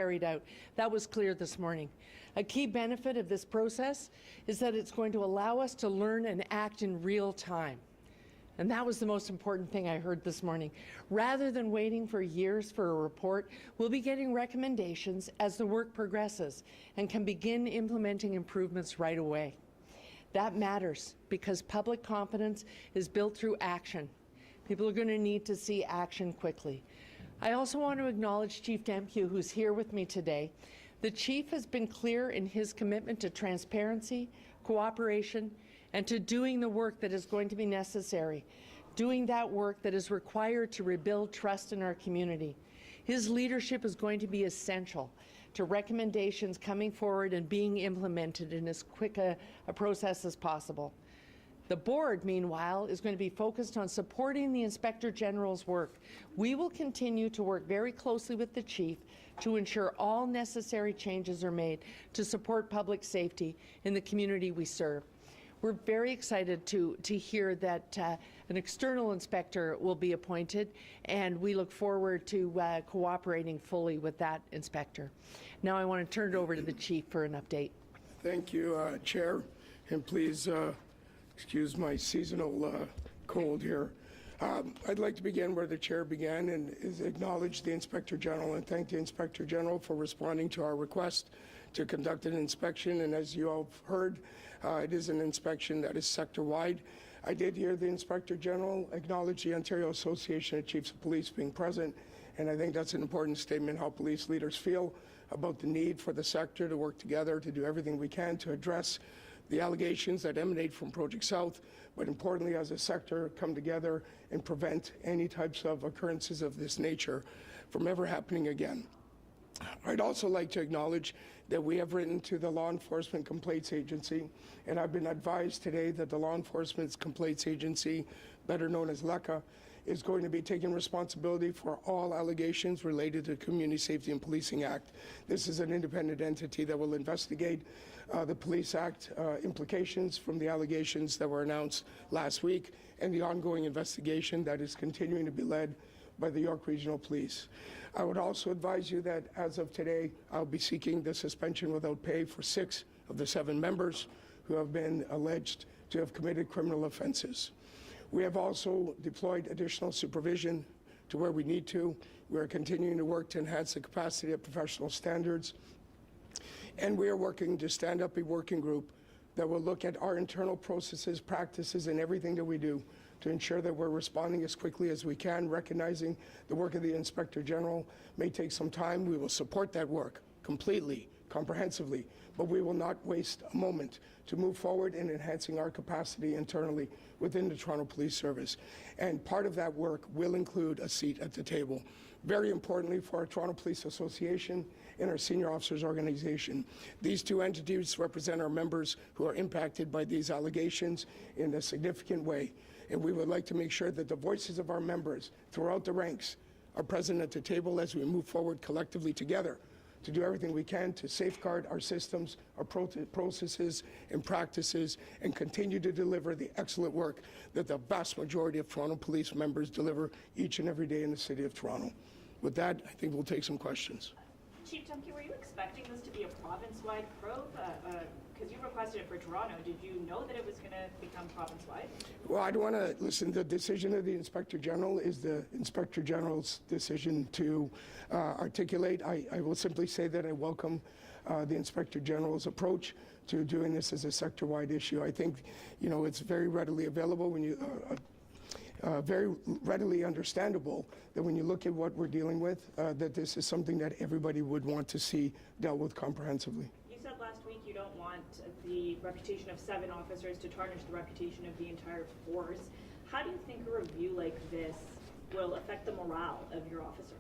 carried out. That was clear this morning. A key benefit of this process is that it's going to allow us to learn and act in real time. And that was the most important thing I heard this morning. Rather than waiting for years for a report, we'll be getting recommendations as the work progresses and can begin implementing improvements right away. That matters because public confidence is built through action. People are going to need to see action quickly. I also want to acknowledge Chief Demkiw, who's here with me today. The Chief has been clear in his commitment to transparency, cooperation, and to doing the work that is going to be necessary, doing that work that is required to rebuild trust in our community. His leadership is going to be essential to recommendations coming forward and being implemented in as quick a process as possible. The board, meanwhile, is going to be focused on supporting the Inspector General's work. We will continue to work very closely with the Chief to ensure all necessary changes are made to support public safety in the community we serve. We're very excited to hear that an external inspector will be appointed, and we look forward to cooperating fully with that inspector. Now I want to turn it over to the Chief for an update. Thank you, Chair, and please excuse my seasonal cold here. I'd like to begin where the Chair began and acknowledge the Inspector General and thank the Inspector General for responding to our request to conduct an inspection. And as you all have heard, it is an inspection that is sector-wide. I did hear the Inspector General acknowledge the Ontario Association of Chiefs of Police being present, and I think that's an important statement how police leaders feel about the need for the sector to work together to do everything we can to address the allegations that emanate from Project South, but importantly as a sector come together and prevent any types of occurrences of this nature from ever happening again. I'd also like to acknowledge that we have written to the Law Enforcement Complaints Agency, and I've been advised today that the Law Enforcement Complaints Agency, better known as LECA, is going to be taking responsibility for all allegations related to the Community Safety and Policing Act. This is an independent entity that will investigate the Police Act implications from the allegations that were announced last week and the ongoing investigation that is continuing to be led by the York Regional Police. I would also advise you that as of today, I'll be seeking the suspension without pay for 6 of the 7 members who have been alleged to have committed criminal offenses. We have also deployed additional supervision to where we need to. We are continuing to work to enhance the capacity of professional standards, and we are working to stand up a working group that will look at our internal processes, practices, and everything that we do to ensure that we're responding as quickly as we can, recognizing the work of the Inspector General may take some time. We will support that work completely, comprehensively, but we will not waste a moment to move forward in enhancing our capacity internally within the Toronto Police Service. And part of that work will include a seat at the table. Very importantly for our Toronto Police Association and our Senior Officers Organization. These 2 entities represent our members who are impacted by these allegations in a significant way. And we would like to make sure that the voices of our members throughout the ranks are present at the table as we move forward collectively together to do everything we can to safeguard our systems, our processes and practices, and continue to deliver the excellent work that the vast majority of Toronto Police members deliver each and every day in the City of Toronto. With that, I think we'll take some questions. Chief Demkiw, were you expecting this to be a province-wide probe? Because you requested it for Toronto. Did you know that it was going to become province-wide? Well, I don't want to listen. The decision of the Inspector General is the Inspector General's decision to articulate. I will simply say that I welcome the Inspector General's approach to doing this as a sector-wide issue. I think, it's very readily available when you very readily understandable that when you look at what we're dealing with, that this is something that everybody would want to see dealt with comprehensively. You said last week you don't want the reputation of 7 officers to tarnish the reputation of the entire force. How do you think a review like this will affect the morale of your officers?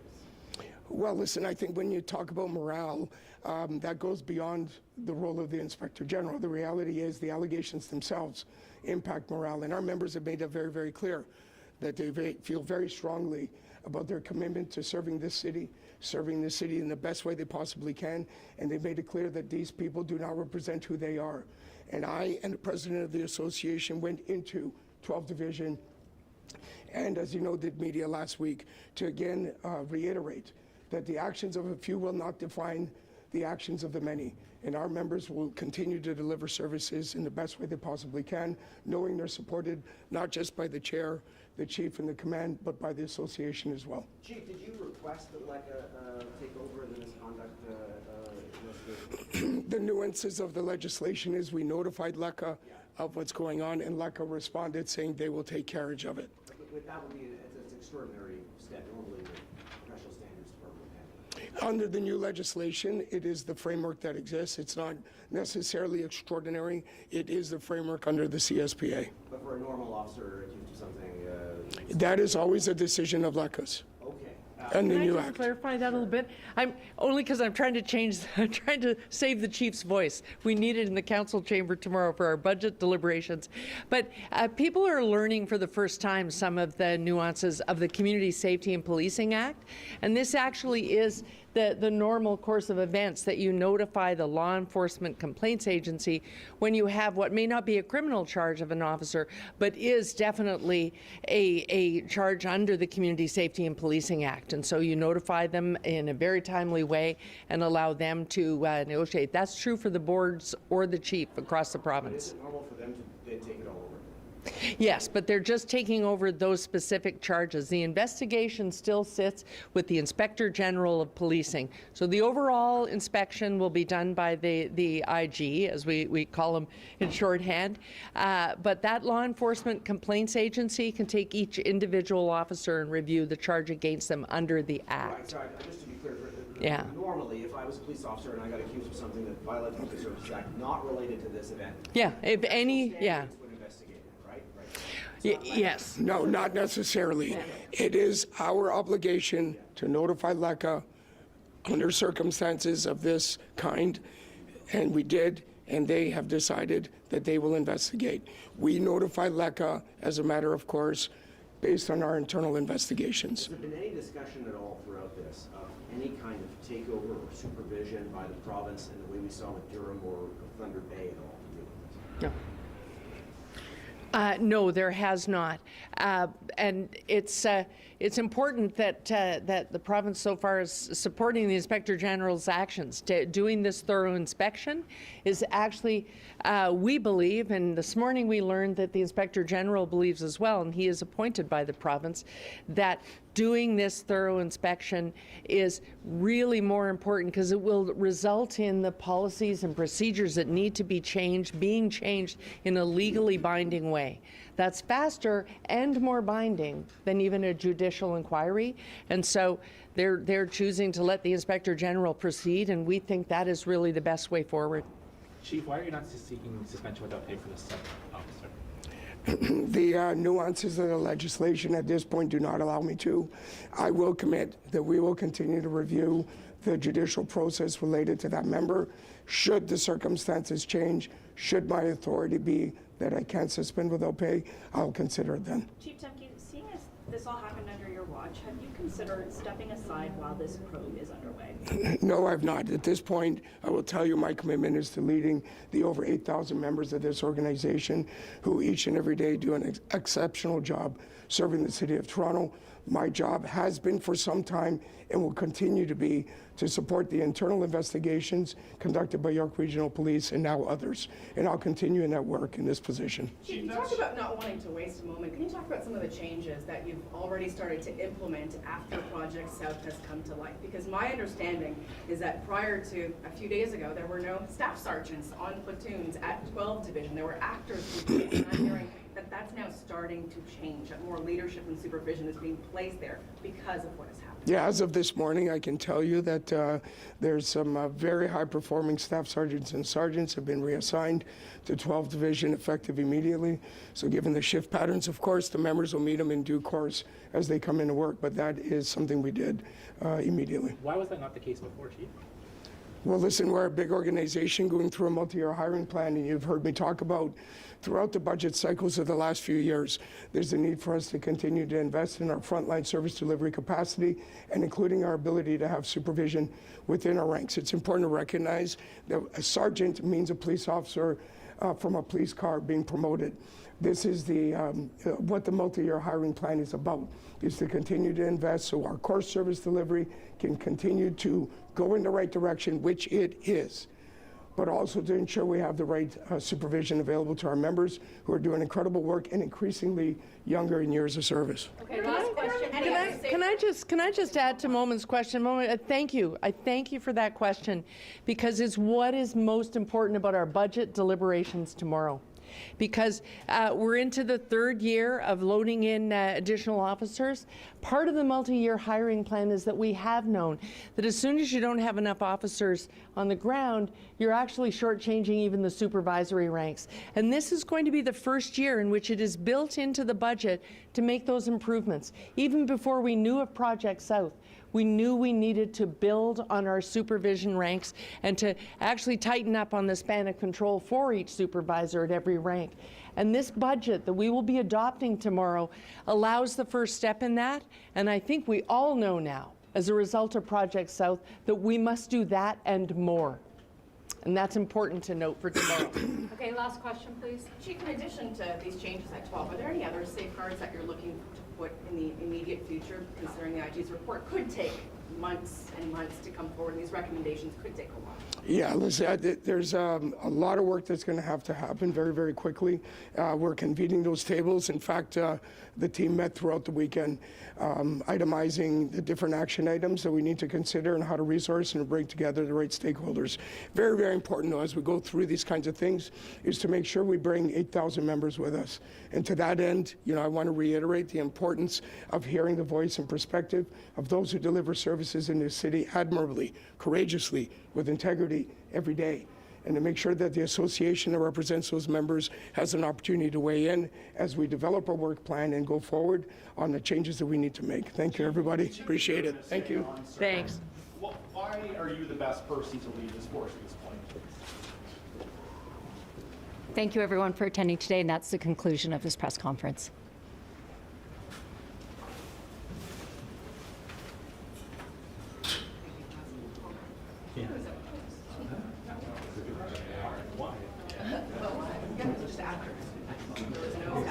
Well, listen, I think when you talk about morale, that goes beyond the role of the Inspector General. The reality is the allegations themselves impact morale, and our members have made that very, very clear, that they feel very strongly about their commitment to serving this city in the best way they possibly can, and they've made it clear that these people do not represent who they are. And I and the President of the Association went into 12th Division and, as you know, did media last week to again reiterate that the actions of a few will not define the actions of the many. And our members will continue to deliver services in the best way they possibly can, knowing they're supported not just by the chair, the chief, and the command, but by the association as well. Chief, did you request that LECA take over the misconduct investigation? The nuances of the legislation is we notified LECA of what's going on, and LECA responded saying they will take carriage of it. But that would be it's an extraordinary step. Normally, the professional standards department would handle it. Under the new legislation, it is the framework that exists. It's not necessarily extraordinary. It is the framework under the CSPA. But for a normal officer accused of something, That is always a decision of LECA's okay. and the Can I new just act. clarify that a little bit? I'm only because I'm trying to I'm trying to save the chief's voice. We need it in the council chamber tomorrow for our budget deliberations. But people are learning for the first time some of the nuances of the Community Safety and Policing Act, and this actually is the normal course of events, that you notify the law enforcement complaints agency when you have what may not be a criminal charge of an officer, but is definitely a charge under the Community Safety and Policing Act. And so you notify them in a very timely way and allow them to negotiate. That's true for the boards or the chief across the province. Is it normal for them to then take it all over? Yes, but they're just taking over those specific charges. The investigation still sits with the Inspector General of Policing. So the overall inspection will be done by the IG, as we call them in shorthand. But that law enforcement complaints agency can take each individual officer and review the charge against them under the Right, Act. so just to be clear, Yeah. normally if I was a police officer and I got accused of something that violated the Public Services Act, not related to this event, Yeah, if any, professional yeah. standards would investigate it, right? Right. Yes. No, not necessarily. It is our obligation to notify LECA under circumstances of this kind, and we did, and they have decided that they will investigate. We notify LECA as a matter of course, based on our internal investigations. Has there been any discussion at all throughout this of any kind of takeover or supervision by the province in the way we saw with Durham or Thunder Bay at all? No. No, there has not, and it's important that that the province so far is supporting the Inspector General's actions. Doing this thorough inspection is actually, we believe, and this morning we learned that the Inspector General believes as well, and he is appointed by the province, that doing this thorough inspection is really more important because it will result in the policies and procedures that need to be changed, being changed in a legally binding way. That's faster and more binding than even a judicial inquiry. And so they're choosing to let the Inspector General proceed, and we think that is really the best way forward. Chief, why are you not seeking suspension without pay for this officer? The nuances of the legislation at this point do not allow me to. I will commit that we will continue to review the judicial process related to that member. Should the circumstances change, should my authority be that I can't suspend without pay, I'll consider it then. Chief Demkiw, seeing as this all happened under your watch, have you considered stepping aside while this probe is underway? No, I've not. At this point, I will tell you my commitment is to leading the over 8,000 members of this organization who each and every day do an exceptional job serving the City of Toronto. My job has been for some time and will continue to be to support the internal investigations conducted by York Regional Police and now others. And I'll continue in that work in this position. Chief, you talked about not wanting to waste a moment. Can you talk about some of the changes that you've already started to implement after Project South has come to life? Because my understanding is that prior to a few days ago, there were no staff sergeants on platoons at 12 Division. There were actors platoons, and I'm hearing that that's now starting to change, that more leadership and supervision is being placed there because of what has happened. Yeah, as of this morning, I can tell you that there's some very high-performing staff sergeants and sergeants have been reassigned to 12th Division effective immediately. So given the shift patterns, of course, the members will meet them in due course as they come into work, but that is something we did immediately. Why was that not the case before, Chief? Well, listen, we're a big organization going through a multi-year hiring plan, and you've heard me talk about throughout the budget cycles of the last few years, there's a need for us to continue to invest in our frontline service delivery capacity and including our ability to have supervision within our ranks. It's important to recognize that a sergeant means a police officer from a police car being promoted. this is what the multi-year hiring plan is about, is to continue to invest so our core service delivery can continue to go in the right direction, which it is, but also to ensure we have the right supervision available to our members who are doing incredible work and increasingly younger in years of service. Okay, last question. Can I just add to Moment's question? Thank you. I thank you for that question, because it's what is most important about our budget deliberations tomorrow. Because we're into the third year of loading in additional officers. Part of the multi-year hiring plan is that we have known that as soon as you don't have enough officers on the ground, you're actually shortchanging even the supervisory ranks. And this is going to be the first year in which it is built into the budget to make those improvements. Even before we knew of Project South, we knew we needed to build on our supervision ranks and to actually tighten up on the span of control for each supervisor at every rank. And this budget that we will be adopting tomorrow allows the first step in that. And I think we all know now, as a result of Project South, that we must do that and more. And that's important to note for tomorrow. Okay, last question, please. Chief, in addition to these changes at 12, are there any other safeguards that you're looking to put in the immediate future, considering the IG's report could take months and months to come forward, and these recommendations could take a while? Yeah, listen, there's a lot of work that's going to happen very, very quickly. We're convening those tables. In fact, the team met throughout the weekend, itemizing the different action items that we need to consider and how to resource and bring together the right stakeholders. Very, very important, though, as we go through these kinds of things, is to make sure we bring 8,000 members with us. And to that end, I want to reiterate the importance of hearing the voice and perspective of those who deliver services in this city admirably, courageously, with integrity every day, and to make sure that the association that represents those members has an opportunity to weigh in as we develop our work plan and go forward on the changes that we need to make. Thank you, everybody. Appreciate it. Thank you. Thanks. Why are you the best person to lead this force at this point? Thank you, everyone, for attending today, and that's the conclusion of this press conference. Just after. There was no